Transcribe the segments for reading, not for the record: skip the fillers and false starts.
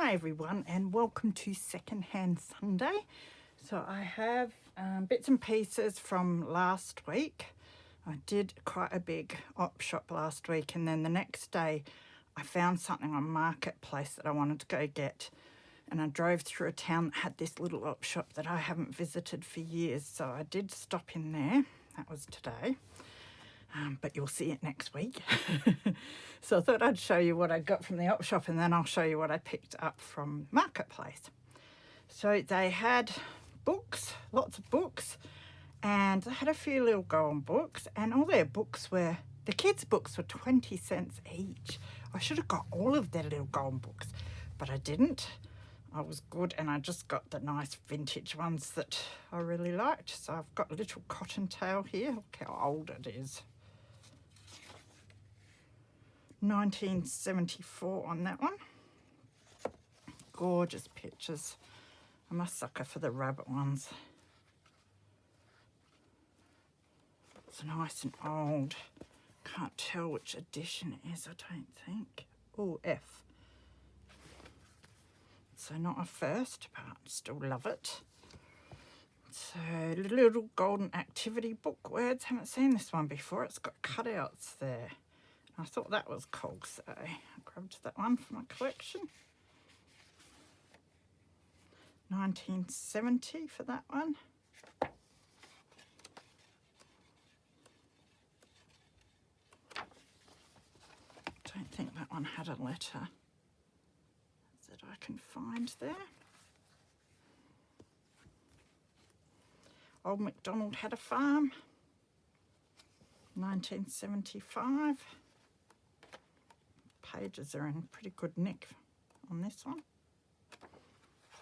Hi everyone and welcome to Secondhand Sunday. So I have bits and pieces from last week. I did quite a big op shop last week, and then the next day I found something on Marketplace that I wanted to go get, and I drove through a town that had this little op shop that I haven't visited for years, so I did stop in there. That was today. But you'll see it next week. So I thought I'd show you what I got from the op shop, and then I'll show you what I picked up from Marketplace. So they had books, lots of books, and they had a few little golden books, and all their books were, the kids' books were 20 cents each. I should have got all of their little golden books, but I didn't. I was good, and I just got the nice vintage ones that I really liked. So I've got a little cottontail here. Look how old it is. 1974 on that one. Gorgeous pictures. I'm a sucker for the rabbit ones. It's nice and old. Can't tell which edition it is, I don't think. Oh, F. So not a first, but still love it. So little golden activity book words. Haven't seen this one before. It's got cutouts there. I thought that was cool, so I grabbed that one for my collection. 1970 for that one. Don't think that one had a letter that I can find there. Old MacDonald Had a Farm. 1975. Pages are in pretty good nick on this one.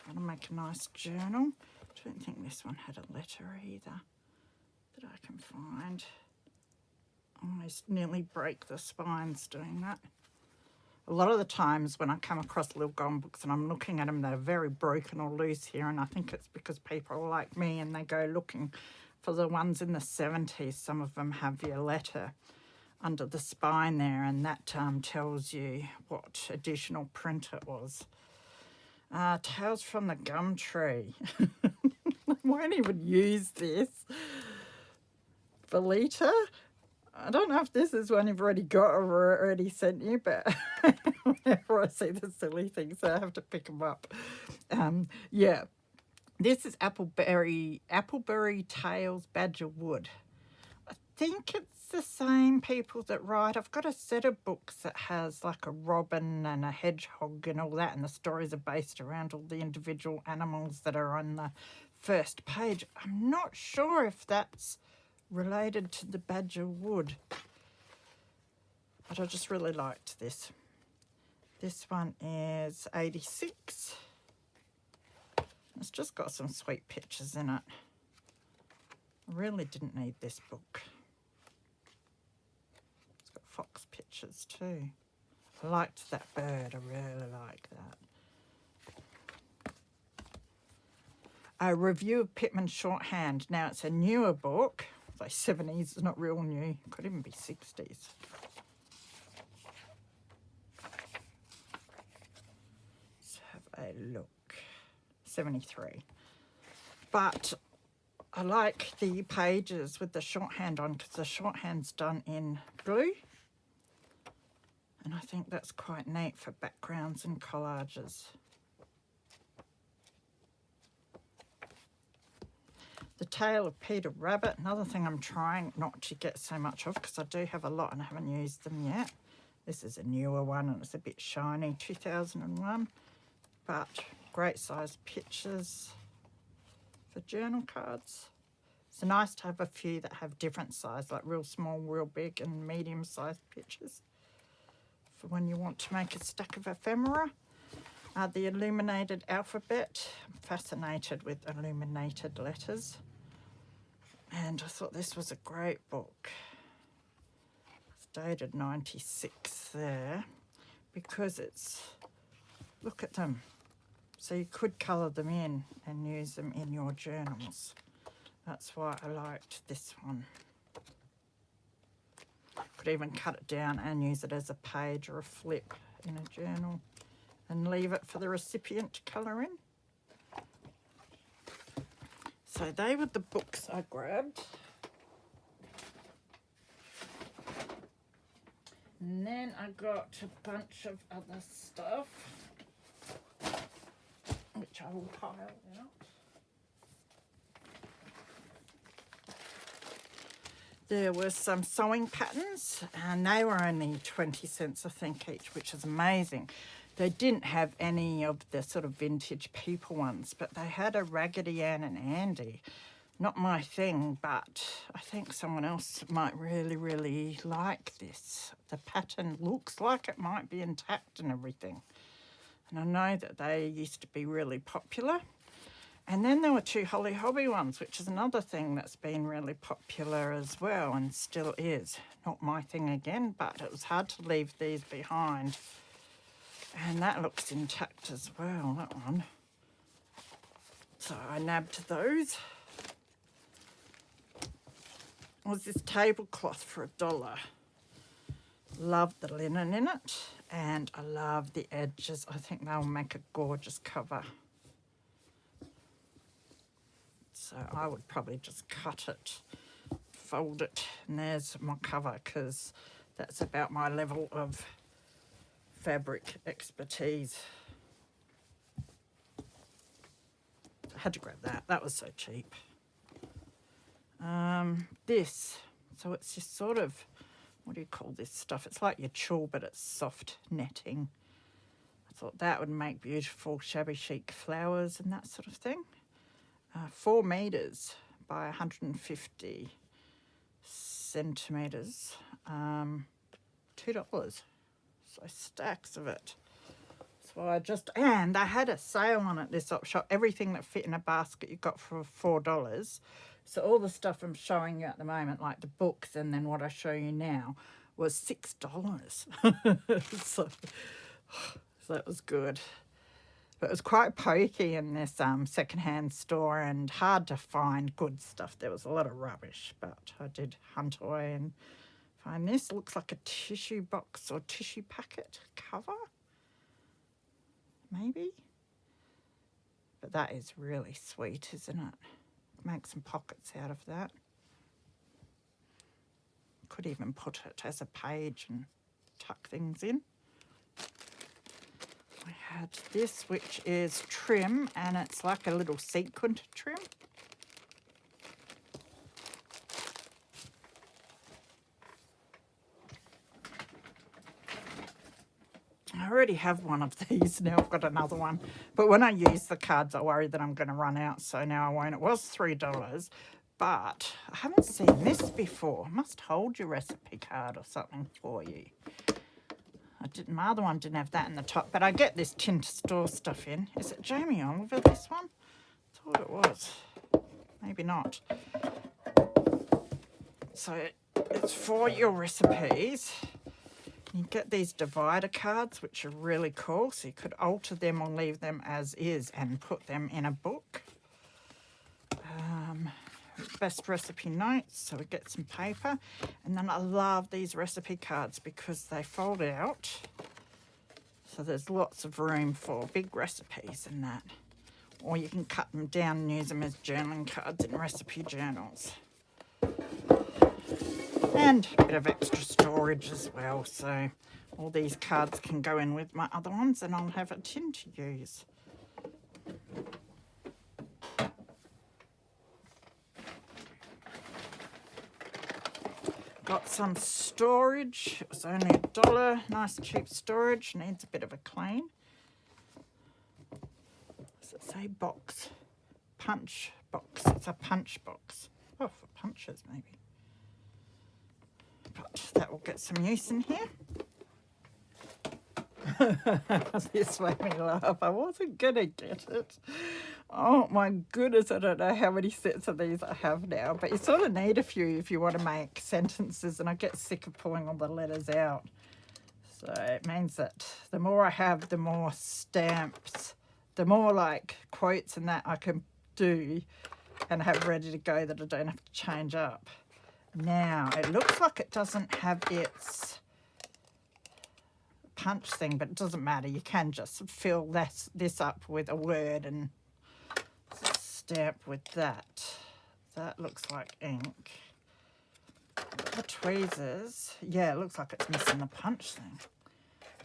I'm going to make a nice journal. I don't think this one had a letter either that I can find. I almost nearly break the spines doing that. A lot of the times when I come across little golden books and I'm looking at them, they're very broken or loose here, and I think it's because people are like me and they go looking for the ones in the 70s. Some of them have your letter under the spine there, and that tells you what additional print it was. Tales from the Gum Tree. I won't even use this. Belita. I don't know if this is one you've already got or already sent you, but whenever I see the silly things, I have to pick them up. Yeah, this is Appleberry Tales Badger Wood. I think it's the same people that write. I've got a set of books that has like a robin and a hedgehog and all that, and the stories are based around all the individual animals that are on the first page. I'm not sure if that's related to the Badger Wood, but I just really liked this. This one is 86. It's just got some sweet pictures in it. I really didn't need this book. It's got fox pictures too. I liked that bird. I really like that. A review of Pitman's Shorthand. Now it's a newer book. It's like 70s. It's not real new. Could even be 60s. Let's have a look. 73. But I like the pages with the shorthand on, because the shorthand's done in blue, and I think that's quite neat for backgrounds and collages. The Tale of Peter Rabbit. Another thing I'm trying not to get so much of, because I do have a lot and I haven't used them yet. This is a newer one and it's a bit shiny, 2001, but great size pictures for journal cards. It's nice to have a few that have different size, like real small, real big, and medium sized pictures for when you want to make a stack of ephemera. The Illuminated Alphabet. I'm fascinated with illuminated letters, and I thought this was a great book. It's dated 96 there, because it's, look at them. So you could colour them in and use them in your journals. That's why I liked this one. Could even cut it down and use it as a page or a flip in a journal. and leave it for the recipient to colour in. So they were the books I grabbed. And then I got a bunch of other stuff, which I will pile out. There were some sewing patterns, and they were only 20 cents, I think, each, which is amazing. They didn't have any of the sort of vintage people ones, but they had a Raggedy Ann and Andy. Not my thing, but I think someone else might really, really like this. The pattern looks like it might be intact and everything. And I know that they used to be really popular. And then there were two Holly Hobby ones, which is another thing that's been really popular as well and still is. Not my thing again, but it was hard to leave these behind. And that looks intact as well, that one. So I nabbed those. Was this tablecloth for $1. Love the linen in it, and I love the edges. I think they'll make a gorgeous cover. So I would probably just cut it, fold it, and there's my cover, because that's about my level of fabric expertise. I had to grab that. That was so cheap. This, so it's just sort of, what do you call this stuff? It's like your tulle, but it's soft netting. I thought that would make beautiful shabby chic flowers and that sort of thing. 4 meters by 150 centimeters, $2. So stacks of it. So and I had a sale on at this op shop. Everything that fit in a basket you got for $4. So all the stuff I'm showing you at the moment, like the books and then what I show you now, was $6. so that was good. But it was quite pokey in this secondhand store and hard to find good stuff. There was a lot of rubbish, but I did hunt away and find this. Looks like a tissue box or tissue packet cover, maybe. But that is really sweet, isn't it? Make some pockets out of that. Could even put it as a page and tuck things in. I had this, which is trim, and it's like a little sequined trim. I already have one of these. Now I've got another one. But when I use the cards, I worry that I'm going to run out, so now I won't. It was $3, but I haven't seen this before. It must hold your recipe card or something for you. My other one didn't have that in the top, but I get this tin to store stuff in. Is it Jamie Oliver, this one? I thought it was. Maybe not. So it's for your recipes. You get these divider cards, which are really cool. So you could alter them or leave them as is and put them in a book. Best recipe notes, so we get some paper. And then I love these recipe cards because they fold out. So there's lots of room for big recipes and that. Or you can cut them down and use them as journaling cards in recipe journals. And a bit of extra storage as well, so all these cards can go in with my other ones and I'll have a tin to use. Got some storage. It was only $1. Nice cheap storage. Needs a bit of a clean. Does it say box? Punch box. It's a punch box. Oh, for punches maybe. But that will get some use in here. This made me laugh. I wasn't going to get it. Oh my goodness, I don't know how many sets of these I have now. But you sort of need a few if you want to make sentences. And I get sick of pulling all the letters out. So it means that the more I have, the more stamps, the more like quotes and that I can do and have ready to go that I don't have to change up. Now, it looks like it doesn't have its punch thing, but it doesn't matter. You can just fill this up with a word and stamp with that. That looks like ink. The tweezers, yeah, it looks like it's missing the punch thing.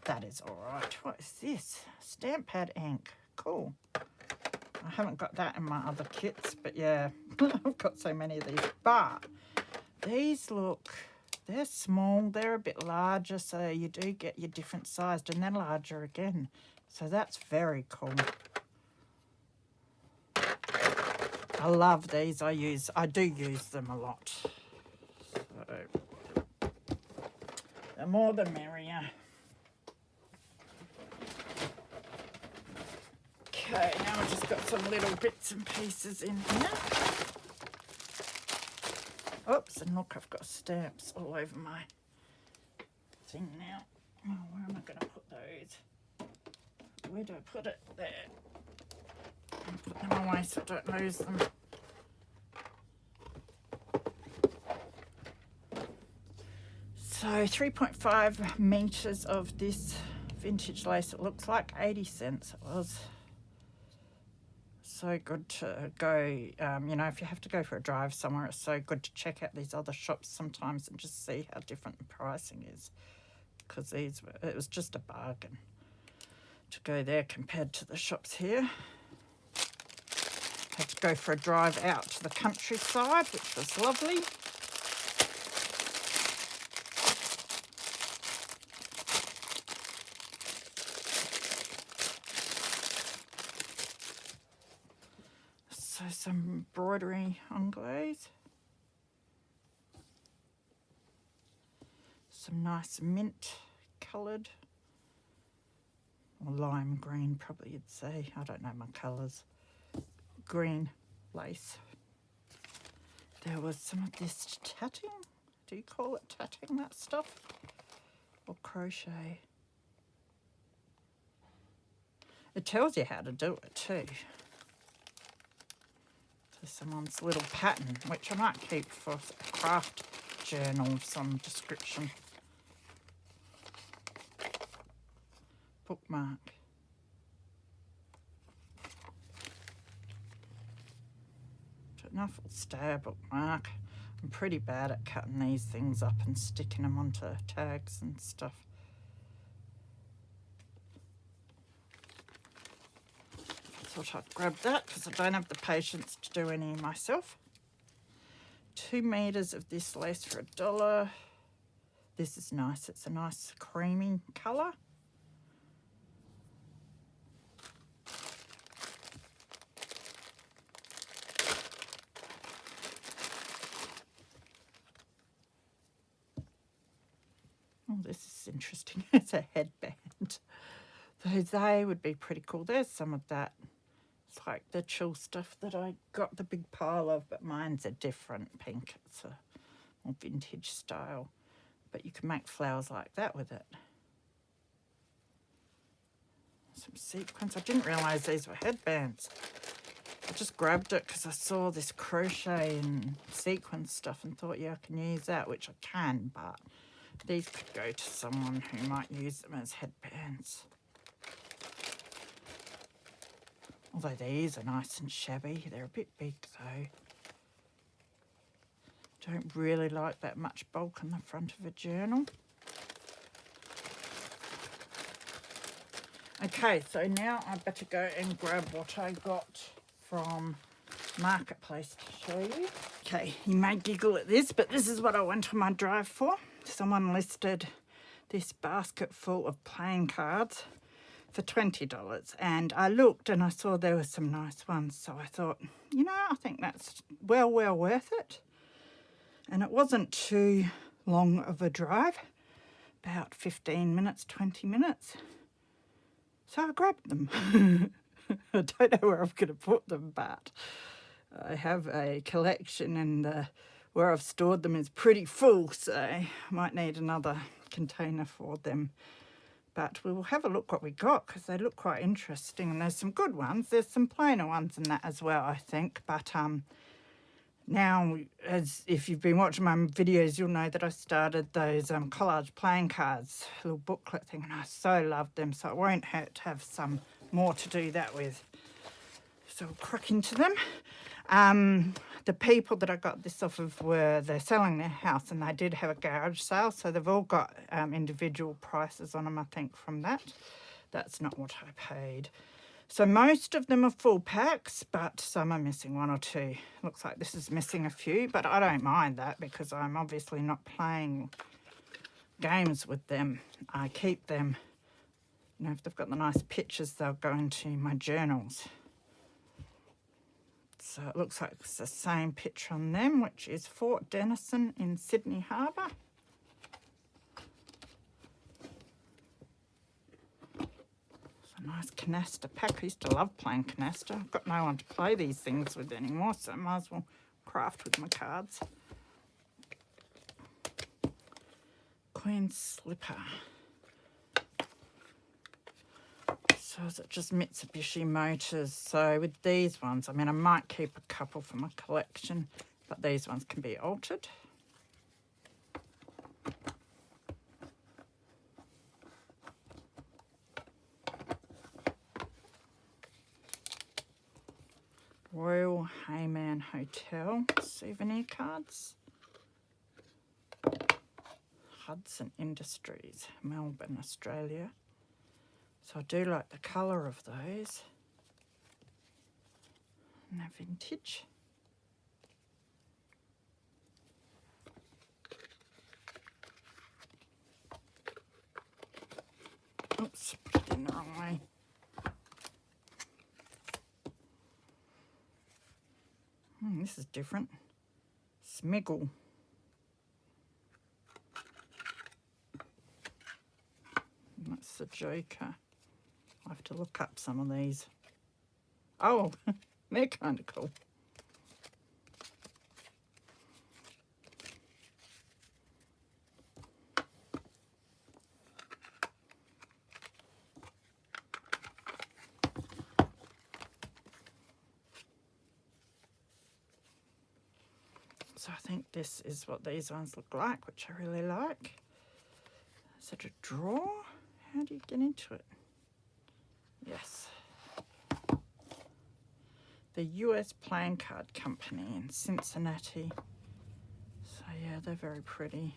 That is all right. What is this? Stamp pad ink. Cool. I haven't got that in my other kits, but yeah, I've got so many of these. But these look, they're small, they're a bit larger, so you do get your different sized, and they're larger again. So that's very cool. I love these. I do use them a lot. So the more the merrier. Okay, now I've just got some little bits and pieces in here. Oops, and look, I've got stamps all over my thing now. Oh, where am I going to put those? Where do I put it? There. I'll put them away so I don't lose them. So 3.5 metres of this vintage lace. It looks like 80 cents it was. So good to go, you know, if you have to go for a drive somewhere, it's so good to check out these other shops sometimes and just see how different the pricing is, because it was just a bargain to go there compared to the shops here. Had to go for a drive out to the countryside, which was lovely. So some embroidery on glaze. Some nice mint coloured, or lime green probably you'd say. I don't know my colours. Green lace. There was some of this tatting. Do you call it tatting, that stuff? Or crochet? It tells you how to do it too. Someone's little pattern, which I might keep for a craft journal of some description. Bookmark. Enough will stay a bookmark. I'm pretty bad at cutting these things up and sticking them onto tags and stuff. Thought I'd grab that because I don't have the patience to do any myself. 2 meters of this lace for $1. This is nice. It's a nice creamy colour. Oh, this is interesting. It's a headband. So they would be pretty cool. There's some of that. It's like the chill stuff that I got the big pile of, but mine's a different pink. It's a more vintage style. But you can make flowers like that with it. Some sequins. I didn't realise these were headbands. I just grabbed it because I saw this crochet and sequin stuff and thought, yeah, I can use that, which I can, but these could go to someone who might use them as headbands. Although these are nice and shabby. They're a bit big though. Don't really like that much bulk on the front of a journal. Okay, so now I better go and grab what I got from Marketplace to show you. Okay, you may giggle at this, but this is what I went on my drive for. Someone listed this basket full of playing cards for $20, and I looked and I saw there were some nice ones, so I thought, you know, I think that's well worth it. And it wasn't too long of a drive, about 15 minutes, 20 minutes. So I grabbed them. I don't know where I'm going to put them, but I have a collection, and where I've stored them is pretty full, so I might need another container for them. But we will have a look what we got, because they look quite interesting, and there's some good ones. There's some plainer ones in that as well, I think, but Now, as if you've been watching my videos, you'll know that I started those collage playing cards, little booklet thing, and I so loved them, so it won't hurt to have some more to do that with. So we'll crack into them. The people that I got this off of they're selling their house, and they did have a garage sale, so they've all got individual prices on them, I think, from that. That's not what I paid. So most of them are full packs, but some are missing one or two. Looks like this is missing a few, but I don't mind that because I'm obviously not playing games with them. I keep them, you know, if they've got the nice pictures, they'll go into my journals. So it looks like it's the same picture on them, which is Fort Denison in Sydney Harbour. Nice canister pack. I used to love playing canister. I've got no one to play these things with anymore, so I might as well craft with my cards. Queen Slipper. So is it just Mitsubishi Motors? So with these ones, I mean, I might keep a couple for my collection, but these ones can be altered. Royal Hayman Hotel souvenir cards. Hudson Industries, Melbourne, Australia. So I do like the colour of those. And they're vintage. Oops, put it in the wrong way. This is different. Smiggle. That's the Joker. I'll have to look up some of these. Oh, they're kind of cool. So I think this is what these ones look like, which I really like. Is it a drawer? How do you get into it? Yes. The US Playing Card Company in Cincinnati. So yeah, they're very pretty.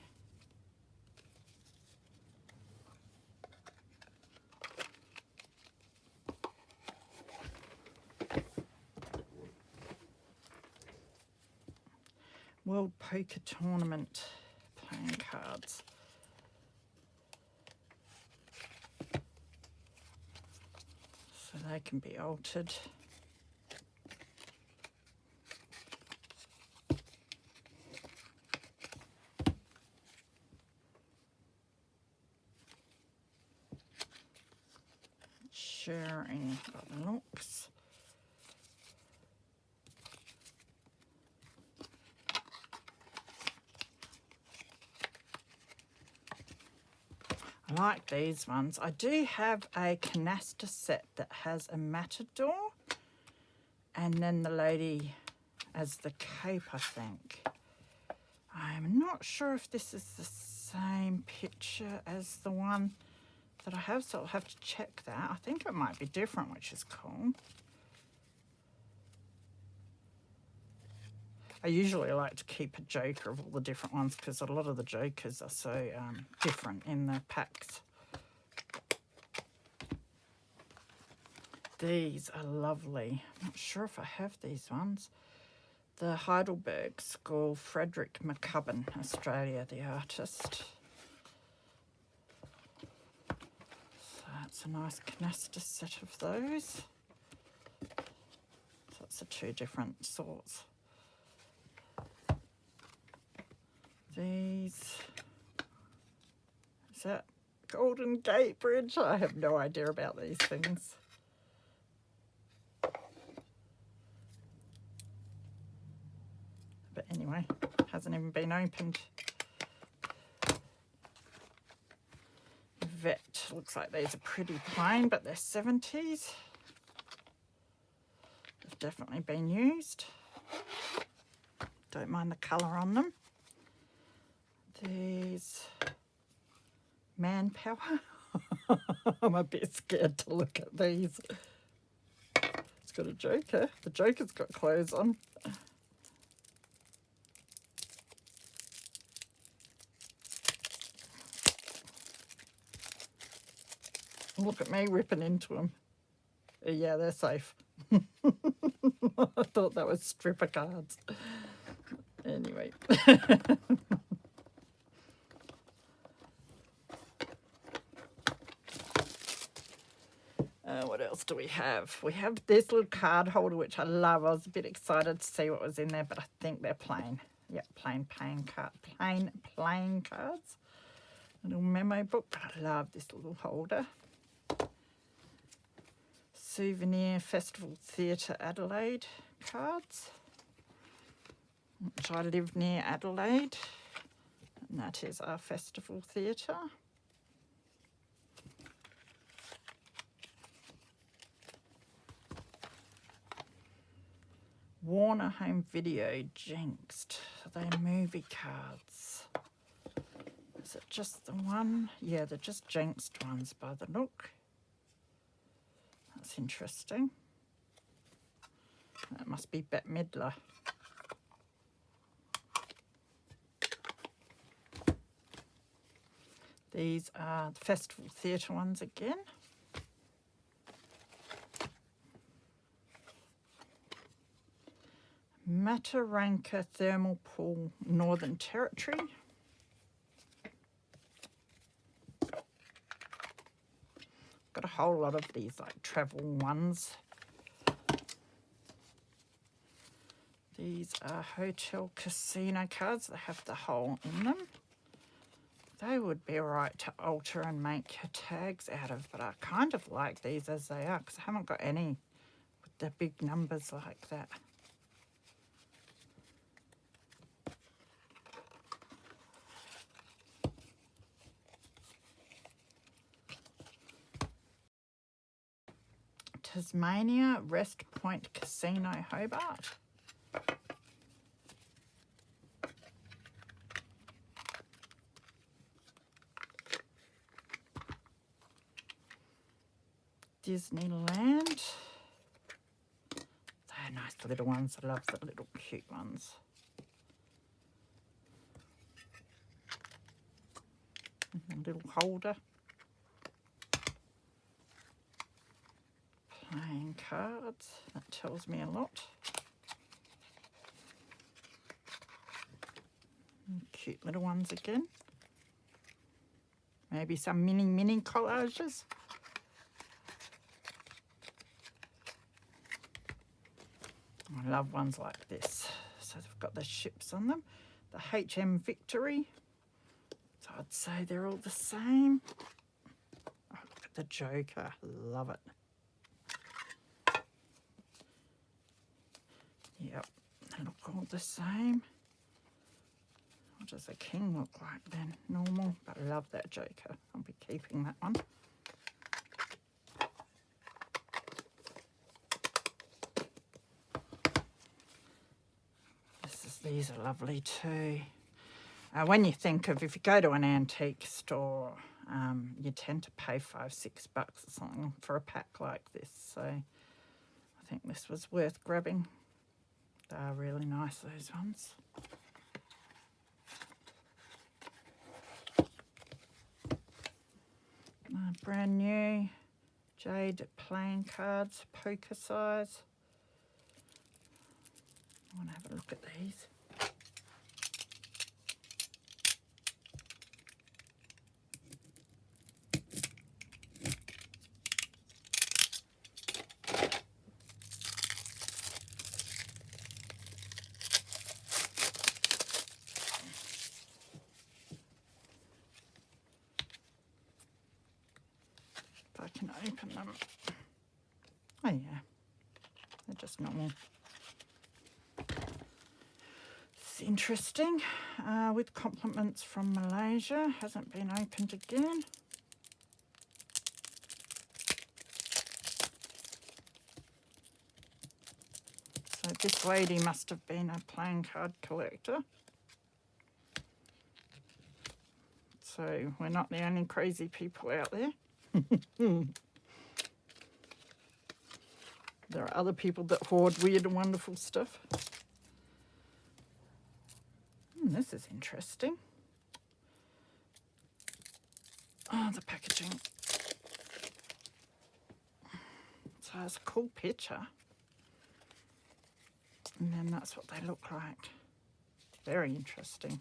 World Poker Tournament playing cards. So they can be altered. Sharing by the looks. I like these ones. I do have a canister set that has a matador and then the lady as the cape, I think. I'm not sure if this is the same picture as the one that I have, so I'll have to check that. I think it might be different, which is cool. I usually like to keep a joker of all the different ones because a lot of the jokers are so different in their packs. These are lovely. I'm not sure if I have these ones. The Heidelberg School, Frederick McCubbin, Australia, the artist. So that's a nice canister set of those. So it's the two different sorts. These, is that Golden Gate Bridge? I have no idea about these things. But anyway, hasn't even been opened. Vet, looks like these are pretty plain, but they're 70s. They've definitely been used. Don't mind the colour on them. These Manpower. I'm a bit scared to look at these. It's got a Joker. The Joker's got clothes on. Look at me ripping into them. Yeah, they're safe. I thought that was stripper cards. Anyway. What else do we have? We have this little card holder, which I love. I was a bit excited to see what was in there, but I think they're plain. Yep, plain cards. A little memo book, but I love this little holder. Souvenir Festival Theatre Adelaide cards, which I live near Adelaide, and that is our festival theatre. Warner Home Video Jinxed. They're movie cards. Is it just the one? Yeah, they're just Jinxed ones by the look. That's interesting. That must be Bette Midler. These are the Festival Theatre ones again. Mataranka Thermal Pool, Northern Territory. Got a whole lot of these like travel ones. These are hotel casino cards that have the hole in them. They would be alright to alter and make tags out of, but I kind of like these as they are because I haven't got any with the big numbers like that. Tasmania Rest Point Casino, Hobart. Disneyland. They're nice little ones. I love the little cute ones. A little holder. Playing cards. That tells me a lot. Cute little ones again. Maybe some mini collages. I love ones like this. So they've got the ships on them. The HM Victory. So I'd say they're all the same. Oh, look at the Joker. Love it. Yep, they look all the same. What does a king look like then? Normal, but I love that Joker. I'll be keeping that one. These are lovely too. When you think of, if you go to an antique store, you tend to pay $5-6 or something for a pack like this. So I think this was worth grabbing. They are really nice, those ones. Brand new jade playing cards, poker size. I want to have a look at these. If I can open them. Oh yeah, they're just normal. It's interesting. With compliments from Malaysia. Hasn't been opened again. So this lady must have been a playing card collector. So we're not the only crazy people out there. There are other people that hoard weird and wonderful stuff. This is interesting. Oh, the packaging. So it's a cool picture. And then that's what they look like. Very interesting.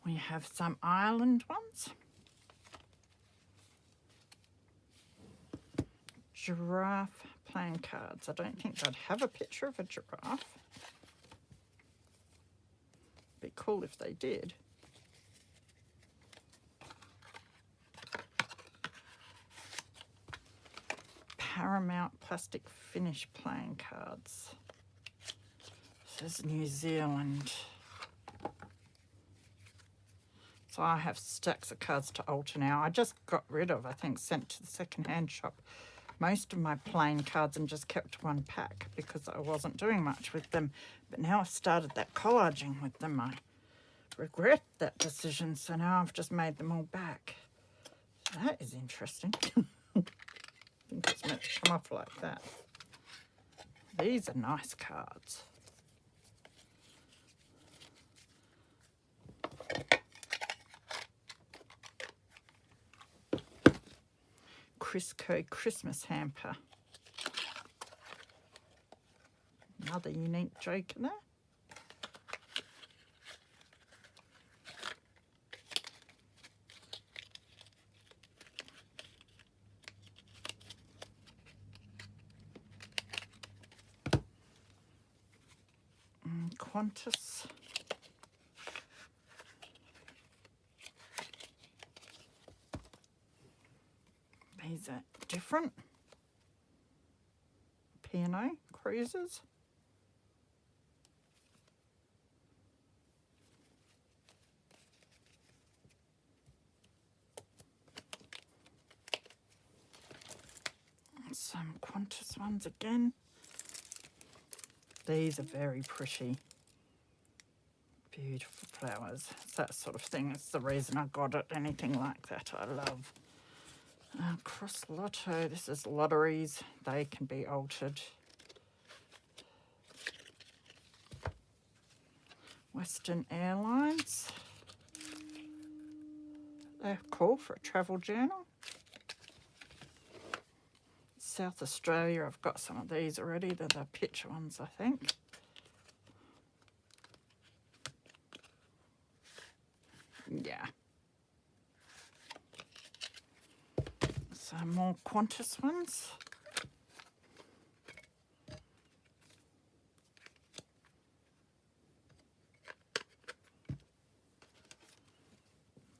We have some Ireland ones. Giraffe playing cards. I don't think they'd have a picture of a giraffe. Be cool if they did. Paramount plastic finish playing cards. This is New Zealand. So I have stacks of cards to alter now. I just got rid of, I think, sent to the second-hand shop, most of my plain cards and just kept one pack because I wasn't doing much with them. But now I've started that collaging with them. I regret that decision, so now I've just made them all back. That is interesting. I think it's meant to come off like that. These are nice cards. Crisco Christmas hamper. Another unique joke in there. Qantas. These are different. P&O cruises. Some Qantas ones again. These are very pretty. Beautiful flowers. It's that sort of thing. It's the reason I got it. Anything like that I love. Cross Lotto. This is lotteries. They can be altered. Western Airlines. They're cool for a travel journal. South Australia, I've got some of these already. They're the picture ones, I think. Yeah. Some more Qantas ones.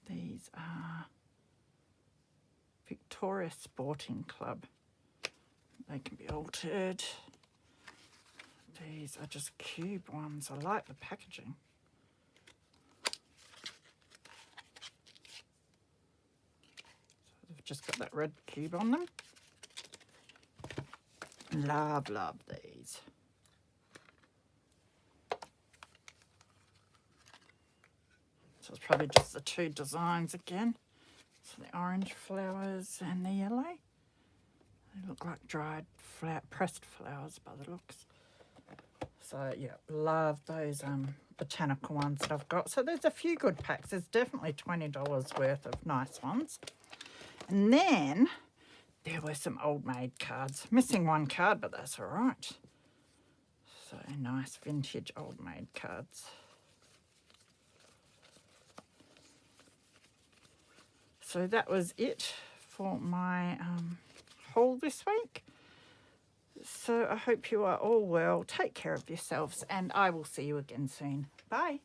These are Victoria Sporting Club. They can be altered. These are just cube ones. I like the packaging. So they've just got that red cube on them. Love these. So it's probably just the two designs again. So the orange flowers and the yellow. They look like dried pressed flowers by the looks. So yeah, love those botanical ones that I've got. So there's a few good packs. There's definitely $20 worth of nice ones. And then there were some old maid cards. Missing one card, but that's all right. So nice vintage old maid cards. So that was it for my haul this week. So I hope you are all well. Take care of yourselves, and I will see you again soon. Bye.